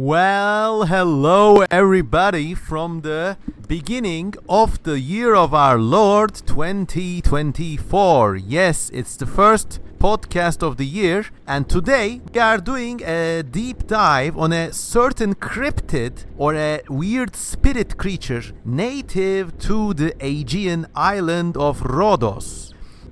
Well, hello everybody from the beginning of the year of our Lord 2024. Yes, it's the first podcast of the year, and today we are doing a deep dive on a certain cryptid or a weird spirit creature native to the Aegean island of Rodos.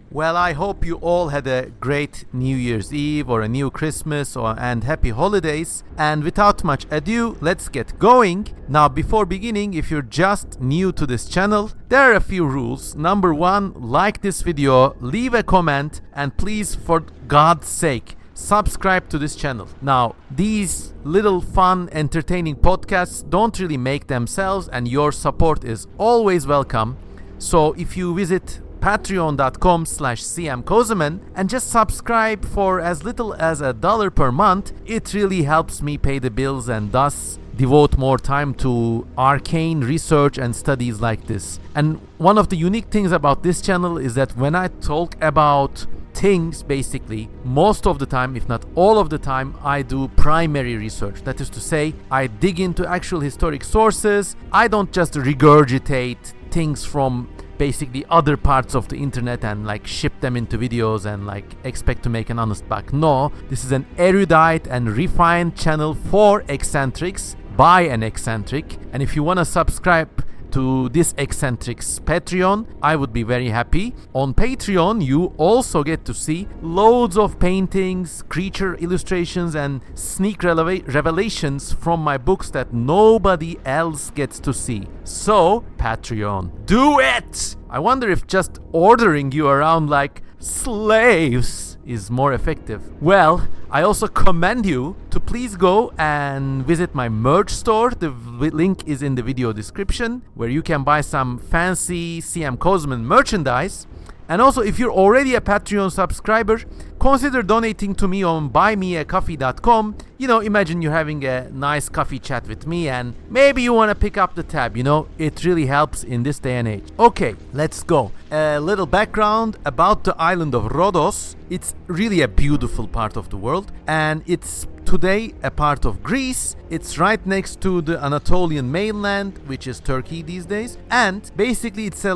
Well, I hope you all had a great New Year's Eve or a new Christmas and happy holidays. And without much ado, let's get going. Now, before beginning, if you're just new to this channel, there are a few rules. Number one, like this video, leave a comment, and please, for God's sake, subscribe to this channel. Now, these little fun, entertaining podcasts don't really make themselves, and your support is always welcome. So if you visit patreon.com/cmkozeman and just subscribe for as little as $1 per month, it really helps me pay the bills and thus devote more time to arcane research and studies like this. And one of the unique things about this channel is that when I talk about things, basically most of the time, if not all of the time, I do primary research. That is to say, I dig into actual historic sources. I don't just regurgitate things from basically other parts of the internet and ship them into videos and expect to make an honest buck. No, this is an erudite and refined channel for eccentrics by an eccentric, and if you want to subscribe to this eccentric's Patreon, I would be very happy. On Patreon, you also get to see loads of paintings, creature illustrations, and sneak revelations from my books that nobody else gets to see. So, Patreon, do it! I wonder if just ordering you around like slaves is more effective. Well, I also commend you to please go and visit my merch store. The link is in the video description, where you can buy some fancy CM Kozeman merchandise. And also, if you're already a Patreon subscriber, consider donating to me on buymeacoffee.com. Imagine you're having a nice coffee chat with me and maybe you want to pick up the tab. It really helps in this day and age. Okay, let's go. A little background about the island of Rodos. It's really a beautiful part of the world, and it's today a part of Greece. It's right next to the Anatolian mainland, which is Turkey these days. And basically it's a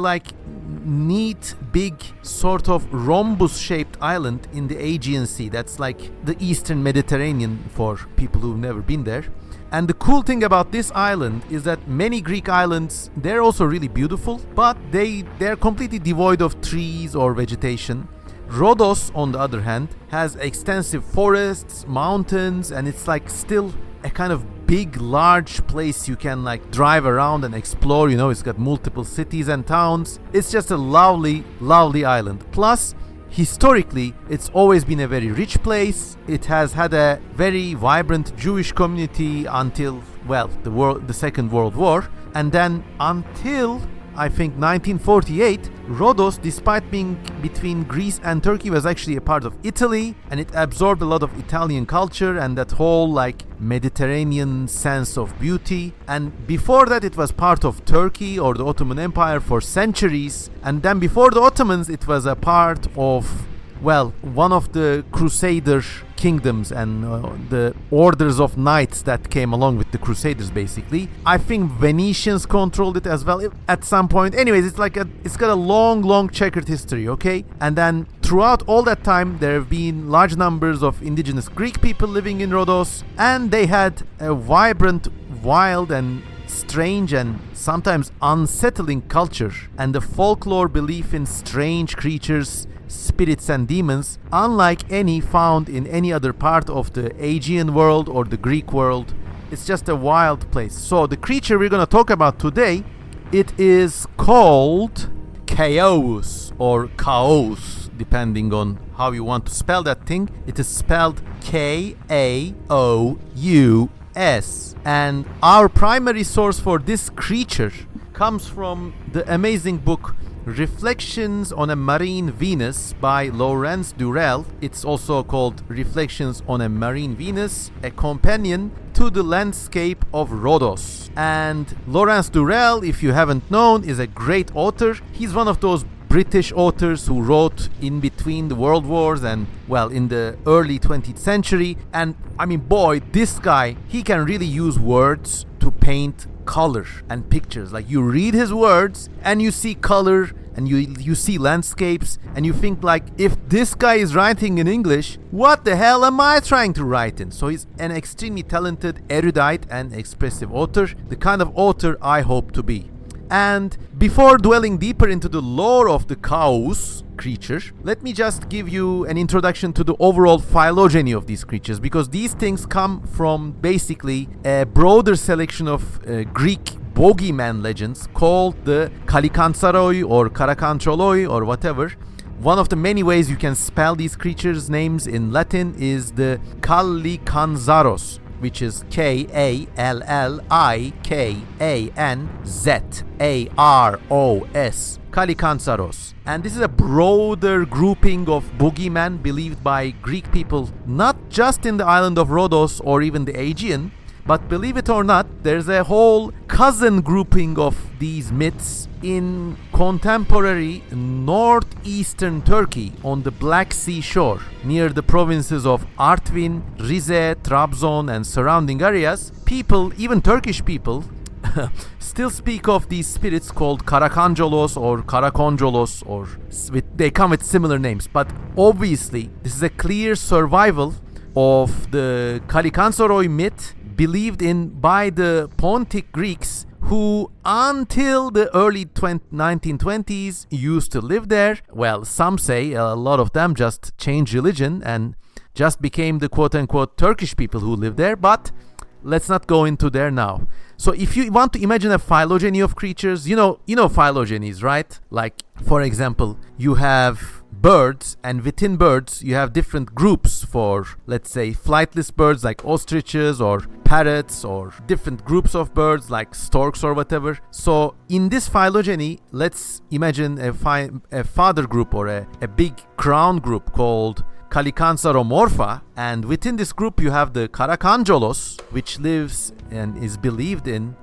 neat, big, sort of rhombus-shaped island in the Aegean Sea. That's like the Eastern Mediterranean for people who've never been there. And the cool thing about this island is that many Greek islands, they're also really beautiful, but they're completely devoid of trees or vegetation. Rodos, on the other hand, has extensive forests, mountains, and it's still a kind of big, large place you can drive around and explore. It's got multiple cities and towns. It's just a lovely, lovely island. Plus, historically, it's always been a very rich place. It has had a very vibrant Jewish community until, the Second World War. And then until, I think, 1948, Rodos, despite being between Greece and Turkey, was actually a part of Italy, and it absorbed a lot of Italian culture and that whole Mediterranean sense of beauty. And before that, it was part of Turkey or the Ottoman Empire for centuries. And then before the Ottomans, it was a part of, one of the Crusader kingdoms and the orders of knights that came along with the Crusaders, basically. I think Venetians controlled it as well at some point. Anyways, it's got a long checkered history, okay? And then throughout all that time, there have been large numbers of indigenous Greek people living in Rodos, and they had a vibrant, wild, and strange and sometimes unsettling culture. And the folklore belief in strange creatures, spirits, and demons, unlike any found in any other part of the Aegean world or the Greek world. It's just a wild place. So the creature we're going to talk about today, it is called KAOUS or KAOUS, depending on how you want to spell that thing. It is spelled KAOUS. And our primary source for this creature comes from the amazing book Reflections on a Marine Venus by Durrell. It's also called Reflections on a Marine Venus, a companion to the landscape of Rodos. And Durrell, if you haven't known, is a great author. He's one of those British authors who wrote in between the world wars and, well, in the early 20th century. And I mean, boy, this guy, he can really use words to paint color and pictures. Like, you read his words and you see color and you see landscapes, and you think, like, if this guy is writing in English, what the hell am I trying to write in? So he's an extremely talented, erudite and expressive author, the kind of author I hope to be. And before dwelling deeper into the lore of the KAOUS creature, let me just give you an introduction to the overall phylogeny of these creatures, because these things come from basically a broader selection of Greek bogeyman legends called the Kalikantzaroi or Karakantroloi or whatever. One of the many ways you can spell these creatures' names in Latin is the Kalikanzaros, which is Kallikanzaros, Kalikanzaros. And this is a broader grouping of boogeymen believed by Greek people, not just in the island of Rodos or even the Aegean, but believe it or not, there's a whole cousin grouping of these myths in contemporary northeastern Turkey on the Black Sea shore, near the provinces of Artvin, Rize, Trabzon and surrounding areas. People, even Turkish people, still speak of these spirits called Karakanjolos or Karakonjolos, or they come with similar names. But obviously, this is a clear survival of the Kalikantzaroi myth believed in by the Pontic Greeks, who until the early 1920s used to live there. Well, some say a lot of them just changed religion and just became the quote-unquote Turkish people who live there, but let's not go into there now. So if you want to imagine a phylogeny of creatures, you know phylogenies, right? Like, for example, you have birds, and within birds you have different groups for, let's say, flightless birds like ostriches or parrots, or different groups of birds like storks or whatever. So in this phylogeny, let's imagine a father group or a big crown group called Kalikantzaromorpha, and within this group you have the Karakanjolos, which lives and is believed in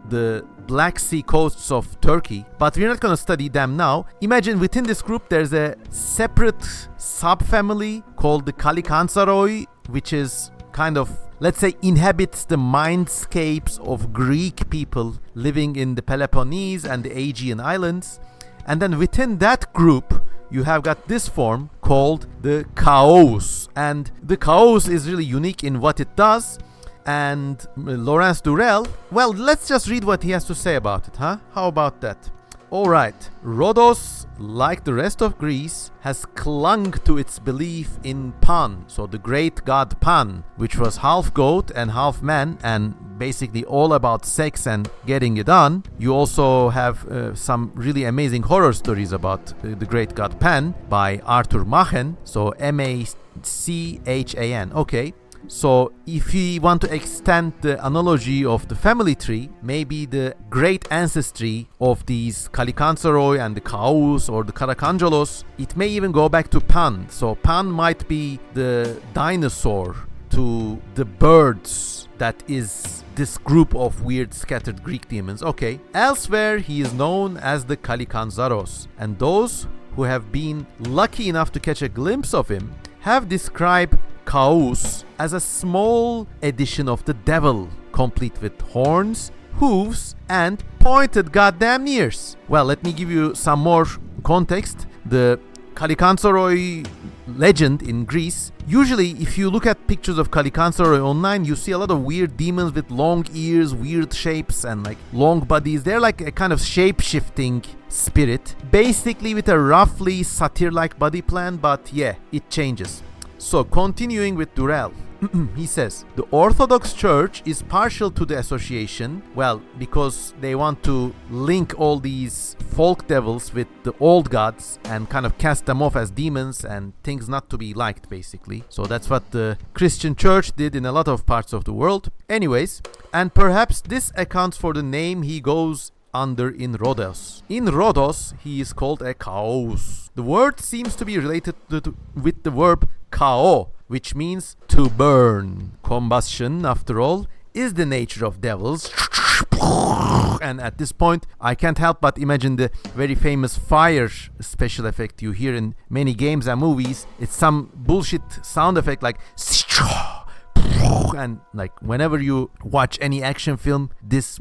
the Black Sea coasts of Turkey, but we're not going to study them now. Imagine within this group there's a separate subfamily called the Kalikantzaroi, which is kind of, let's say, inhabits the mindscapes of Greek people living in the Peloponnese and the Aegean islands. And then within that group you have got this form called the KAOUS, and the KAOUS is really unique in what it does. And Lawrence Durrell, well, let's just read what he has to say about it, huh? How about that? Alright, Rodos, like the rest of Greece, has clung to its belief in Pan, so the great god Pan, which was half goat and half man, and basically all about sex and getting it on. You also have some really amazing horror stories about the great god Pan by Arthur Machen, so Machan, okay. So if we want to extend the analogy of the family tree, maybe the great ancestry of these Kalikantzaroi and the KAOUS or the Karakanjolos, it may even go back to Pan. So Pan might be the dinosaur to the birds that is this group of weird scattered Greek demons. Okay. Elsewhere, he is known as the Kalikanzaros, and those who have been lucky enough to catch a glimpse of him have described KAOUS as a small edition of the devil, complete with horns, hooves, and pointed goddamn ears. Well, let me give you some more context. The Kalikantzaroi legend in Greece, usually if you look at pictures of Kalikantzaroi online, you see a lot of weird demons with long ears, weird shapes, and like long bodies. They're like a kind of shape-shifting spirit, basically with a roughly satyr-like body plan, but yeah, it changes. So continuing with Durrell, he says, the Orthodox Church is partial to the association, well, because they want to link all these folk devils with the old gods and kind of cast them off as demons and things not to be liked, basically. So that's what the Christian Church did in a lot of parts of the world. Anyways, and perhaps this accounts for the name he goes under in Rodos. In Rodos, he is called a KAOUS. The word seems to be related with the verb kao, which means to burn. Combustion, after all, is the nature of devils. And at this point, I can't help but imagine the very famous fire special effect you hear in many games and movies. It's some bullshit sound effect like and like whenever you watch any action film, this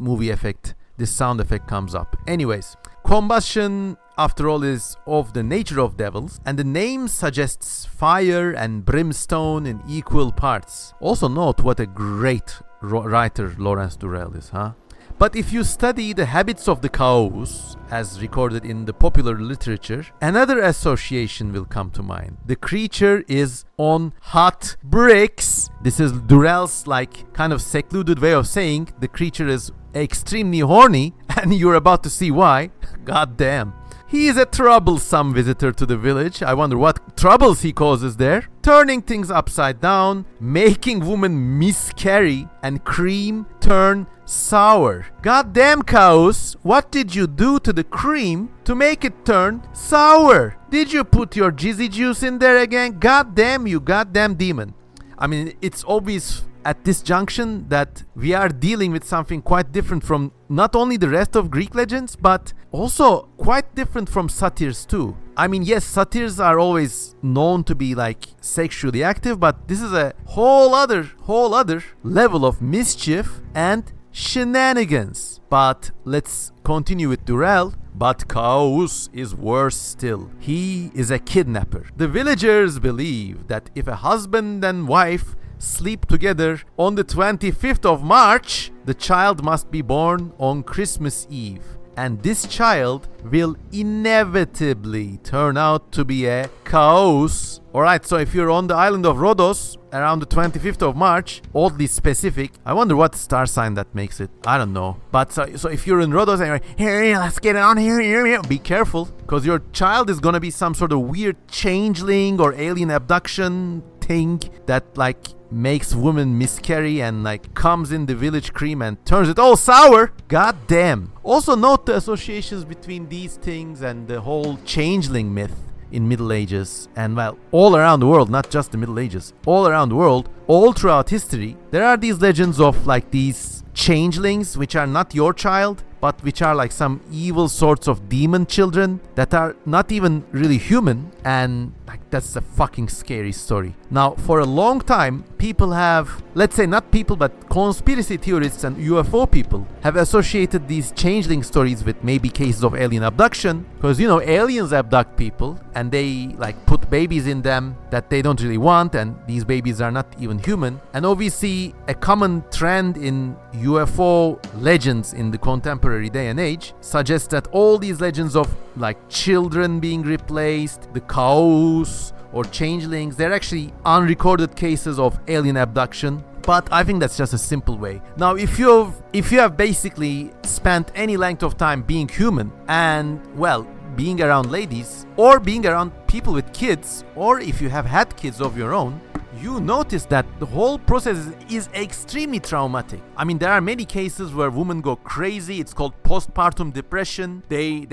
sound effect comes up. Anyways, combustion, after all, is of the nature of devils, and the name suggests fire and brimstone in equal parts. Also note what a great writer Lawrence Durrell is, huh? But if you study the habits of the KAOUS, as recorded in the popular literature, another association will come to mind. The creature is on hot bricks. This is Durrell's like kind of secluded way of saying the creature is extremely horny, and you're about to see why. God damn. He is a troublesome visitor to the village. I wonder what troubles he causes there. Turning things upside down, making women miscarry, and cream turn sour. Goddamn KAOUS, what did you do to the cream to make it turn sour? Did you put your jizzy juice in there again? Goddamn you, goddamn demon. I mean, it's obvious at this junction that we are dealing with something quite different from not only the rest of Greek legends, but also quite different from satyrs too. I mean, yes, satyrs are always known to be like sexually active, but this is a whole other level of mischief and shenanigans. But let's continue with Durrell. But KAOUS is worse still. He is a kidnapper. The villagers believe that if a husband and wife sleep together on the 25th of March, the child must be born on Christmas Eve. And this child will inevitably turn out to be a KAOUS. Alright, so if you're on the island of Rodos around the 25th of March, oddly specific. I wonder what star sign that makes it. I don't know. But so if you're in Rodos and you're like, here, let's get it on here, be careful. Because your child is gonna be some sort of weird changeling or alien abduction thing that like makes women miscarry and like comes in the village cream and turns it all sour. God damn. Also note the associations between these things and the whole changeling myth in Middle Ages, and well, all around the world, not just the Middle Ages, all around the world, all throughout history, there are these legends of like these changelings which are not your child, but which are like some evil sorts of demon children that are not even really human, and like that's a fucking scary story. Now, for a long time, people have, let's say not people, but conspiracy theorists and UFO people have associated these changeling stories with maybe cases of alien abduction, because you know, aliens abduct people and they like put babies in them that they don't really want, and these babies are not even human. And obviously a common trend in UFO legends in the contemporary day and age suggests that all these legends of like children being replaced, the KAOUS or changelings, they're actually unrecorded cases of alien abduction. But I think that's just a simple way. Now, if you have basically spent any length of time being human and, well, being around ladies or being around people with kids, or if you have had kids of your own, you notice that the whole process is extremely traumatic. I mean, there are many cases where women go crazy. It's called postpartum depression. They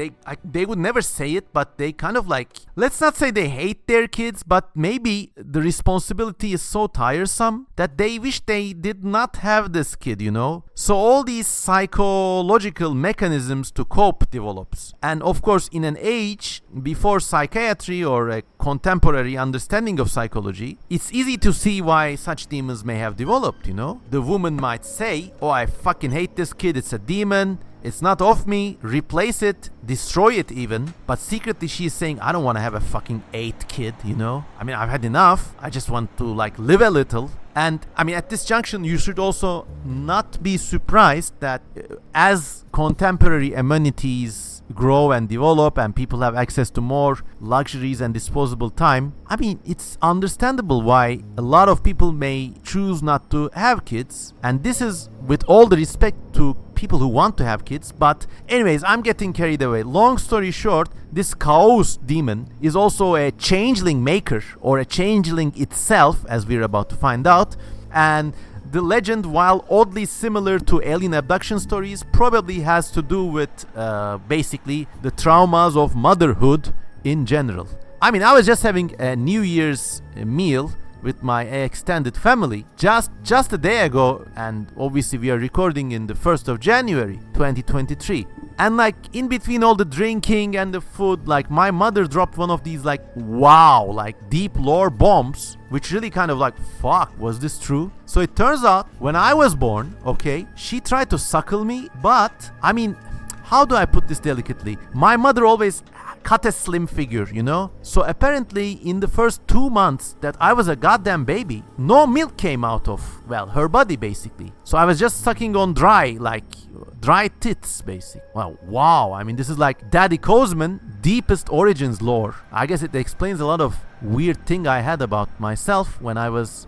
would never say it, but they kind of like, let's not say they hate their kids, but maybe the responsibility is so tiresome that they wish they did not have this kid, you know? So all these psychological mechanisms to cope develops. And of course, in an age before psychiatry or a contemporary understanding of psychology, it's easy to see why such demons may have developed, you know? The woman might say, oh, I fucking hate this kid, it's a demon, it's not of me, replace it, destroy it even. But secretly she's saying, I don't want to have a fucking 8th kid, you know? I mean, I've had enough, I just want to like live a little. And I mean, at this junction, you should also not be surprised that as contemporary amenities grow and develop and people have access to more luxuries and disposable time, I mean, it's understandable why a lot of people may choose not to have kids. And this is with all the respect to people who want to have kids. But anyways, I'm getting carried away. Long story short, this KAOUS demon is also a changeling maker, or a changeling itself, as we're about to find out. And the legend, while oddly similar to alien abduction stories, probably has to do with basically the traumas of motherhood in general. I mean, I was just having a New Year's meal with my extended family just a day ago, and obviously we are recording in the 1st of January 2023. And like in between all the drinking and the food, like my mother dropped one of these like wow, like deep lore bombs, which really kind of like, fuck, was this true? So it turns out when I was born, okay, she tried to suckle me, but I mean, how do I put this delicately? My mother always cut a slim figure, you know? So apparently in the first 2 months that I was a goddamn baby, no milk came out of, well, her body basically. So I was just sucking on dry tits basically. Well, wow, I mean, this is like Daddy Kozman deepest origins lore. I guess it explains a lot of weird thing I had about myself when I was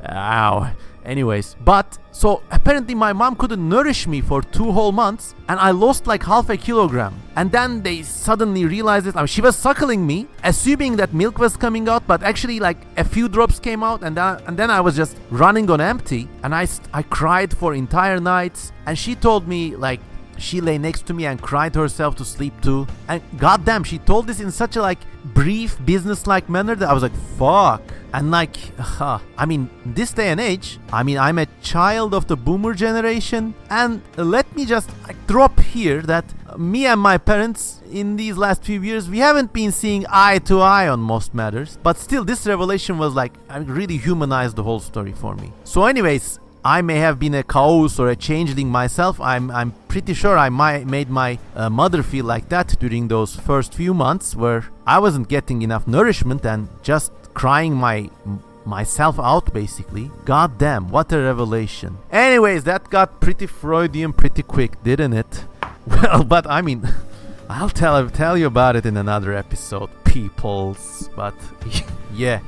ow. Anyways, but so apparently my mom couldn't nourish me for 2 whole months, and I lost like half a kilogram. And then they suddenly realized it. I mean, she was suckling me, assuming that milk was coming out, but actually like a few drops came out, and then I was just running on empty, and I cried for entire nights. And she told me like she lay next to me and cried herself to sleep too. And goddamn, she told this in such a like brief business-like manner that I was like, fuck. And like, I mean, this day and age, I mean, I'm a child of the boomer generation, and let me just like drop here that me and my parents in these last few years, we haven't been seeing eye to eye on most matters, but still this revelation was like, I mean, really humanized the whole story for me. So anyways, I may have been a KAOUS or a changeling myself. I'm pretty sure I made my mother feel like that during those first few months where I wasn't getting enough nourishment and just crying myself out basically. God damn, what a revelation. Anyways, that got pretty Freudian pretty quick, didn't it? Well, but I mean, I'll tell you about it in another episode, peoples. But yeah.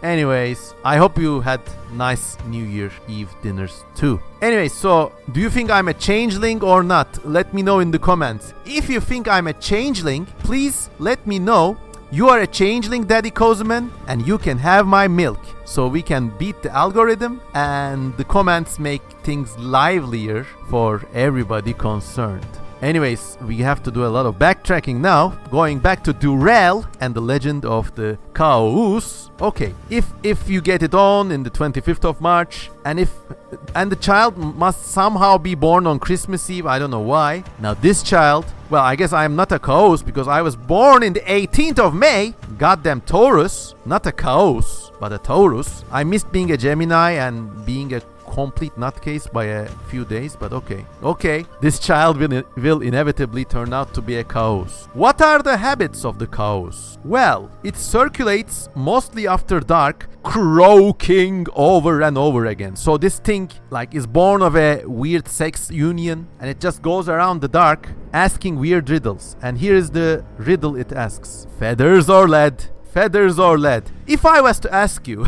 Anyways, I hope you had nice New Year Eve dinners too. Anyways, so do you think I'm a changeling or not? Let me know in the comments. If you think I'm a changeling, please let me know. You are a changeling, Daddy Kozman, and you can have my milk. So we can beat the algorithm, and the comments make things livelier for everybody concerned. Anyways, we have to do a lot of backtracking now, going back to Durrell and the legend of the KAOUS. Okay, if you get it on in the 25th of March, and the child must somehow be born on Christmas Eve, I don't know why. Now this child, well, I guess I'm not a KAOUS because I was born in the 18th of May. Goddamn Taurus, not a KAOUS, but a Taurus. I missed being a Gemini and being a complete nutcase by a few days, but okay, this child will inevitably turn out to be a KAOUS. What are the habits of the KAOUS? Well, it circulates mostly after dark, croaking over and over again. So this thing like is born of a weird sex union, and it just goes around the dark asking weird riddles. And here is the riddle it asks: feathers or lead? Feathers or lead? If I was to ask you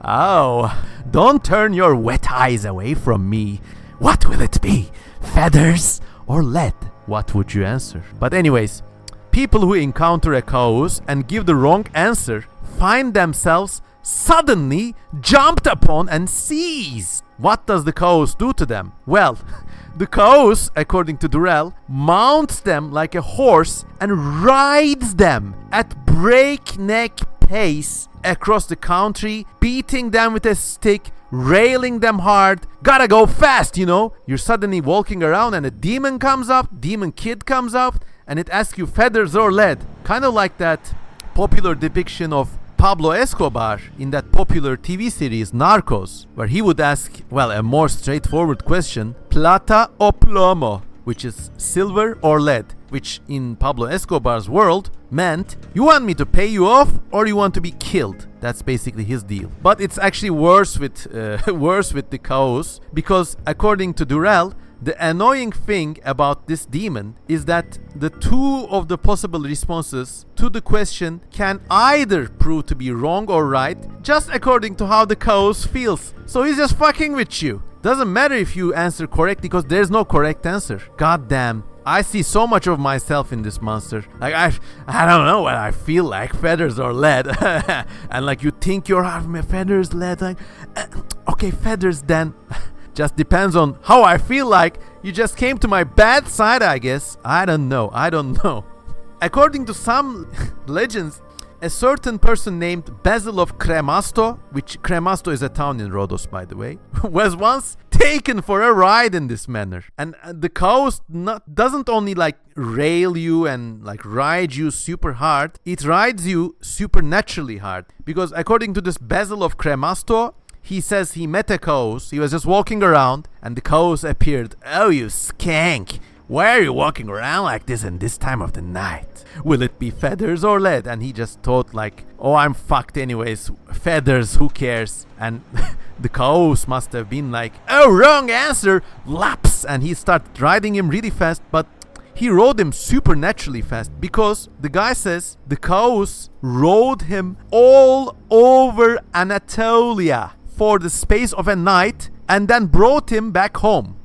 oh, don't turn your wet eyes away from me. What will it be? Feathers or lead? What would you answer? But anyways, people who encounter a KAOUS and give the wrong answer find themselves suddenly jumped upon and seized. What does the KAOUS do to them? Well, the KAOUS, according to Durrell, mounts them like a horse and rides them at breakneck pace across the country, beating them with a stick, railing them hard. Gotta go fast, you know. You're suddenly walking around and a demon kid comes up, and it asks you feathers or lead. Kind of like that popular depiction of Pablo Escobar in that popular TV series Narcos, where he would ask, well, a more straightforward question: plata o plomo, which is silver or lead, which in Pablo Escobar's world meant, you want me to pay you off or you want to be killed? That's basically his deal. But it's actually worse with the KAOUS, because according to Durrell, the annoying thing about this demon is that the two of the possible responses to the question can either prove to be wrong or right, just according to how the KAOUS feels. So he's just fucking with you. Doesn't matter if you answer correctly, because there's no correct answer. God damn. I see so much of myself in this monster. Like, I don't know what I feel like, feathers or lead. And like, you think you're having feathers, lead, like, okay, feathers then. Just depends on how I feel like. You just came to my bad side, I guess. I don't know. according to some legends, a certain person named Basil of Kremasto, which Kremasto is a town in Rodos, by the way, was once taken for a ride in this manner. And the KAOUS doesn't only like rail you and like ride you super hard, it rides you supernaturally hard. Because according to this Basil of Kremasto, he says he met a KAOUS, he was just walking around, and the KAOUS appeared. "Oh, you skank! Why are you walking around like this in this time of the night? Will it be feathers or lead?" And he just thought like, "Oh, I'm fucked anyways. Feathers, who cares?" And the KAOUS must have been like, "Oh, wrong answer, laps!" And he started riding him really fast, but he rode him supernaturally fast because the guy says the KAOUS rode him all over Anatolia for the space of a night and then brought him back home.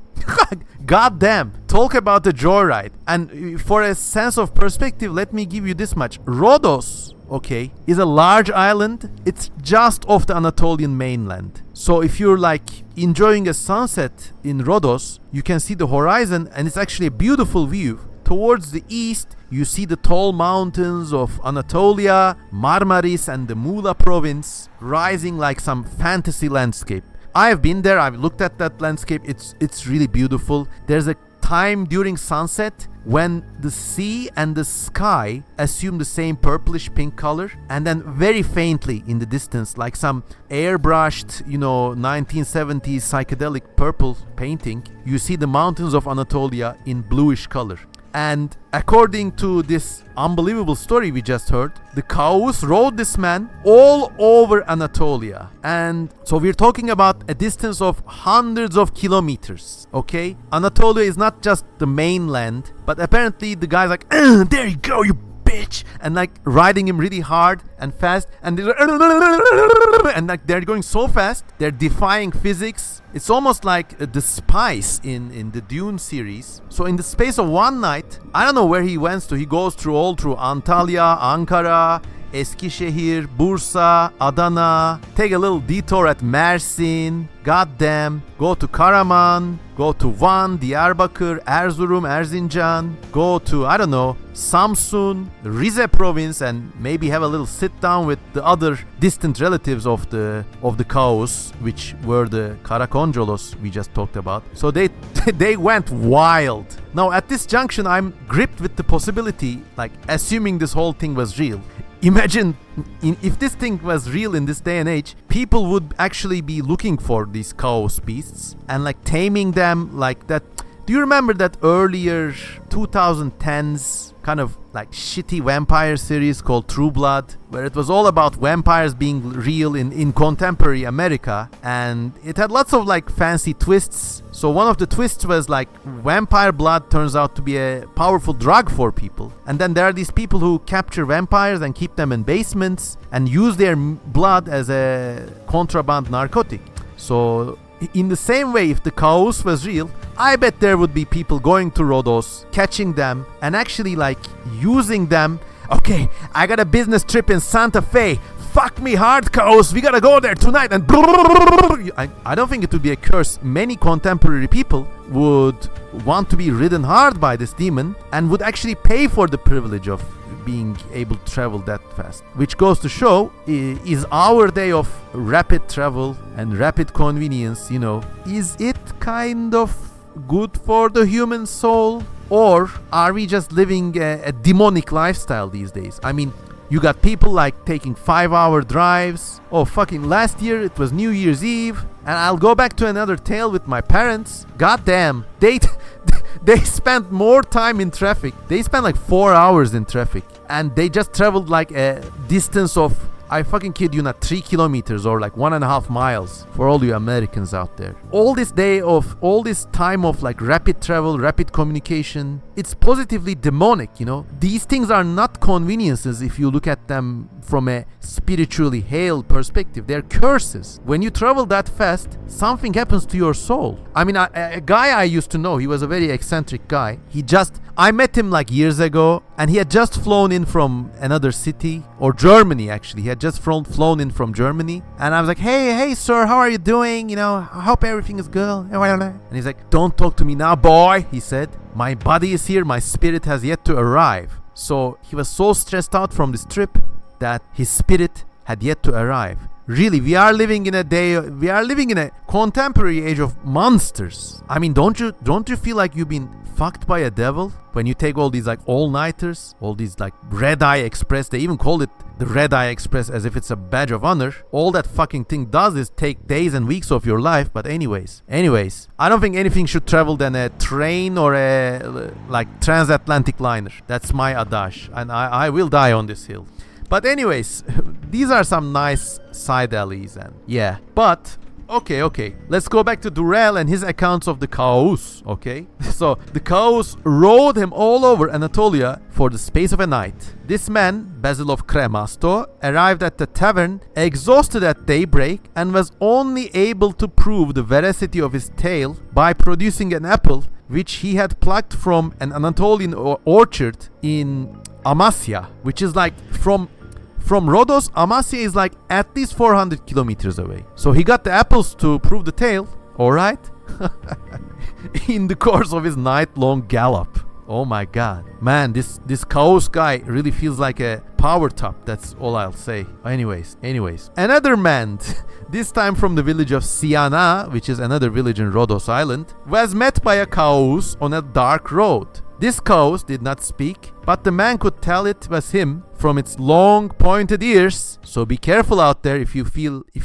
God damn, talk about the joyride. And for a sense of perspective, let me give you this much. Rodos, okay, is a large island. It's just off the Anatolian mainland. So if you're like enjoying a sunset in Rodos, you can see the horizon and it's actually a beautiful view. Towards the east, you see the tall mountains of Anatolia, Marmaris and the Muğla province rising like some fantasy landscape. I have been there, I've looked at that landscape, it's really beautiful. There's a time during sunset when the sea and the sky assume the same purplish pink color, and then very faintly in the distance, like some airbrushed, 1970s psychedelic purple painting, you see the mountains of Anatolia in bluish color. And according to this unbelievable story we just heard, the KAOUS rode this man all over Anatolia. And so we're talking about a distance of hundreds of kilometers, okay? Anatolia is not just the mainland, but apparently the guy's like, "There you go, you bitch," and like riding him really hard and fast, and they're going so fast, they're defying physics. It's almost like the spice in the Dune series. So in the space of one night, I don't know where he went to. He goes through Antalya, Ankara, Eskişehir, Bursa, Adana, take a little detour at Mersin, goddamn, go to Karaman, go to Van, Diyarbakır, Erzurum, Erzincan, go to, I don't know, Samsun, the Rize province, and maybe have a little sit down with the other distant relatives of the KAOUS, which were the Karakonjolos we just talked about. So they went wild. Now at this junction, I'm gripped with the possibility, like assuming this whole thing was real. Imagine if this thing was real in this day and age, people would actually be looking for these KAOUS beasts and like taming them like that. Do you remember that earlier 2010s kind of like shitty vampire series called True Blood, where it was all about vampires being real in contemporary America, and it had lots of like fancy twists. So one of the twists was like vampire blood turns out to be a powerful drug for people, and then there are these people who capture vampires and keep them in basements and use their blood as a contraband narcotic. So in the same way, if the KAOUS was real, I bet there would be people going to Rodos, catching them, and actually like using them. Okay, I got a business trip in Santa Fe. Fuck me hard, KAOUS. We gotta go there tonight. And I don't think it would be a curse. Many contemporary people would want to be ridden hard by this demon and would actually pay for the privilege of being able to travel that fast, which goes to show, is our day of rapid travel and rapid convenience, is it kind of good for the human soul, or are we just living a demonic lifestyle these days? I mean, you got people like taking 5-hour drives. Oh, fucking last year it was New Year's Eve, and I'll go back to another tale with my parents. Goddamn, they spent more time in traffic. They spent like 4 hours in traffic, and they just traveled like a distance of, I fucking kid you not, 3 kilometers or like 1.5 miles for all you Americans out there. All this time of like rapid travel, rapid communication, it's positively demonic, These things are not conveniences if you look at them from a spiritually hale perspective. They're curses. When you travel that fast, something happens to your soul. I mean, a guy I used to know, he was a very eccentric guy. I met him like years ago, and he had just flown in from another city, or Germany actually. He had just flown in from Germany, and I was like, hey sir, how are you doing? I hope everything is good. And he's like, "Don't talk to me now, boy," he said. "My body is here, my spirit has yet to arrive." So he was so stressed out from this trip that his spirit had yet to arrive. Really, we are living in a contemporary age of monsters. I mean, don't you feel like you've been fucked by a devil when you take all these like all-nighters, all these like red-eye express? They even call it the red-eye express as if it's a badge of honor. All that fucking thing does is take days and weeks of your life. But anyways, I don't think anything should travel than a train or a like transatlantic liner. That's my adage, and I will die on this hill. But anyways, these are some nice side alleys, and yeah. But okay, let's go back to Durrell and his accounts of the KAOUS, okay? So the KAOUS rode him all over Anatolia for the space of a night. This man, Basil of Kremasto, arrived at the tavern exhausted at daybreak and was only able to prove the veracity of his tale by producing an apple which he had plucked from an Anatolian orchard in Amasya, which is like from Rodos. Amasya is like at least 400 kilometers away. So he got the apples to prove the tale, alright? In the course of his night-long gallop. Oh my god. Man, this KAOUS guy really feels like a power top. That's all I'll say. Anyways. Another man, this time from the village of Siana, which is another village in Rodos Island, was met by a KAOUS on a dark road. This KAOUS did not speak, but the man could tell it was him from its long pointed ears. So be careful out there if you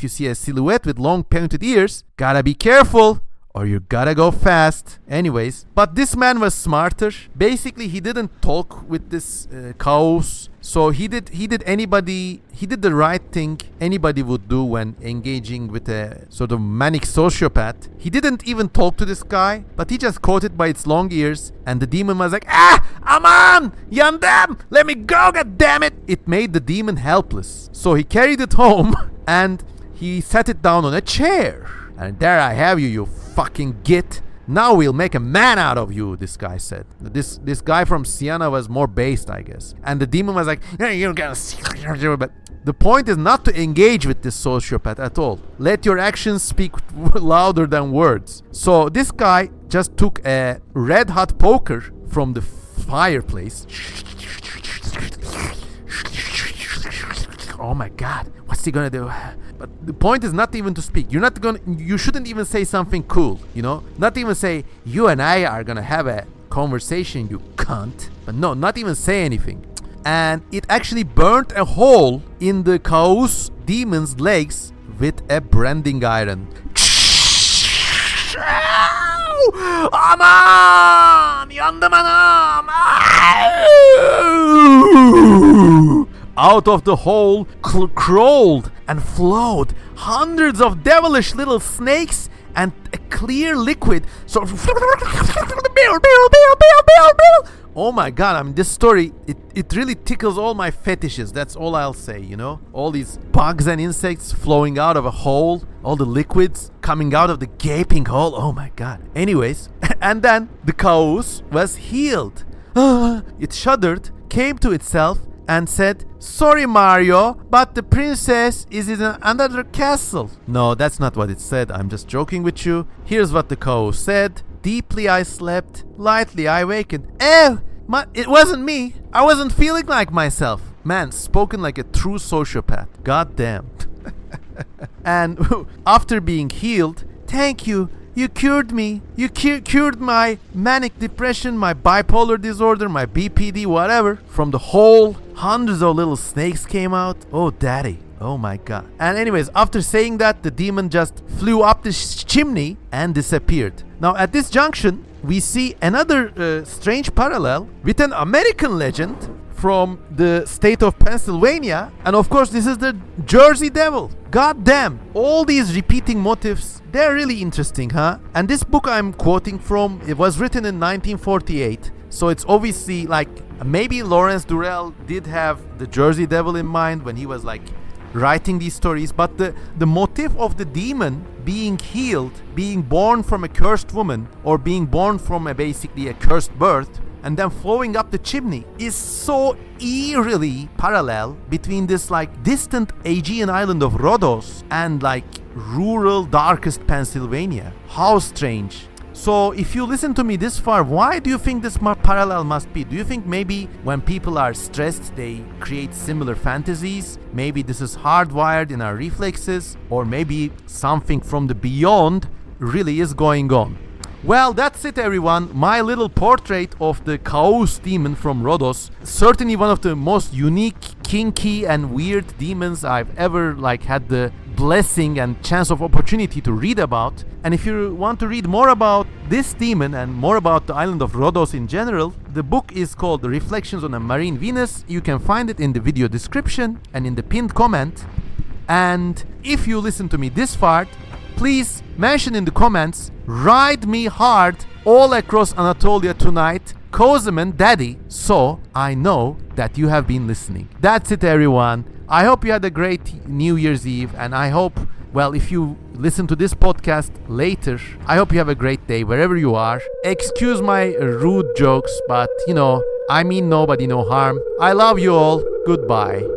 see a silhouette with long pointed ears. Gotta be careful, or you gotta go fast. Anyways, but this man was smarter. Basically, he didn't talk with this KAOUS. So he did the right thing anybody would do when engaging with a sort of manic sociopath. He didn't even talk to this guy, but he just caught it by its long ears, and the demon was like, aman, yandam, let me go, god damn it. It made the demon helpless. So he carried it home and he sat it down on a chair. And there I have you, you fucking git. Now we'll make a man out of you, this guy said. This guy from Siena was more based, I guess. And the demon was like, you're gonna... But the point is not to engage with this sociopath at all. Let your actions speak louder than words. So this guy just took a red hot poker from the fireplace. Oh my god, what's he gonna do? But the point is not even to speak. You shouldn't even say something cool, you know? Not even say, you and I are gonna have a conversation, you cunt. But no, not even say anything. And it actually burnt a hole in the KAOUS demon's legs with a branding iron. Aman! Yandım anam! Out of the hole crawled and flowed hundreds of devilish little snakes and a clear liquid. So, oh my god, I mean, this story, it really tickles all my fetishes. That's all I'll say, you know? All these bugs and insects flowing out of a hole, all the liquids coming out of the gaping hole. Oh my god. Anyways, and then the KAOUS was healed. It shuddered, came to itself, and said, sorry Mario, but the princess is in another castle. No, that's not what it said. I'm just joking with you. Here's what the KAOUS said. Deeply I slept, lightly I wakened. It wasn't me. I wasn't feeling like myself. Man, spoken like a true sociopath. God damn. And after being healed, thank you. You cured me. You cured my manic depression, my bipolar disorder, my BPD, whatever. From the hole, hundreds of little snakes came out. Oh, daddy. Oh my god. And anyways, after saying that, the demon just flew up the chimney and disappeared. Now, at this junction, we see another strange parallel with an American legend from the state of Pennsylvania. And of course, this is the Jersey Devil. God damn. All these repeating motifs, they're really interesting, huh? And this book I'm quoting from, it was written in 1948. So it's obviously like, maybe Lawrence Durrell did have the Jersey Devil in mind when he was like writing these stories. But the motif of the demon being healed, being born from a cursed woman, or being born from basically a cursed birth, and then flowing up the chimney is so eerily parallel between this like distant Aegean island of Rodos and like rural darkest Pennsylvania. How strange. So if you listen to me this far, why do you think this parallel must be? Do you think maybe when people are stressed, they create similar fantasies? Maybe this is hardwired in our reflexes, or maybe something from the beyond really is going on. Well, that's it, everyone. My little portrait of the KAOUS demon from Rodos. Certainly one of the most unique, kinky, and weird demons I've ever had the blessing and chance of opportunity to read about. And if you want to read more about this demon and more about the island of Rodos in general, the book is called Reflections on a Marine Venus. You can find it in the video description and in the pinned comment. And if you listen to me this far, please mention in the comments, ride me hard all across Anatolia tonight, Kozeman Daddy, so I know that you have been listening. That's it, everyone. I hope you had a great New Year's Eve, and I hope, well, if you listen to this podcast later, I hope you have a great day wherever you are. Excuse my rude jokes, but I mean nobody no harm. I love you all. Goodbye.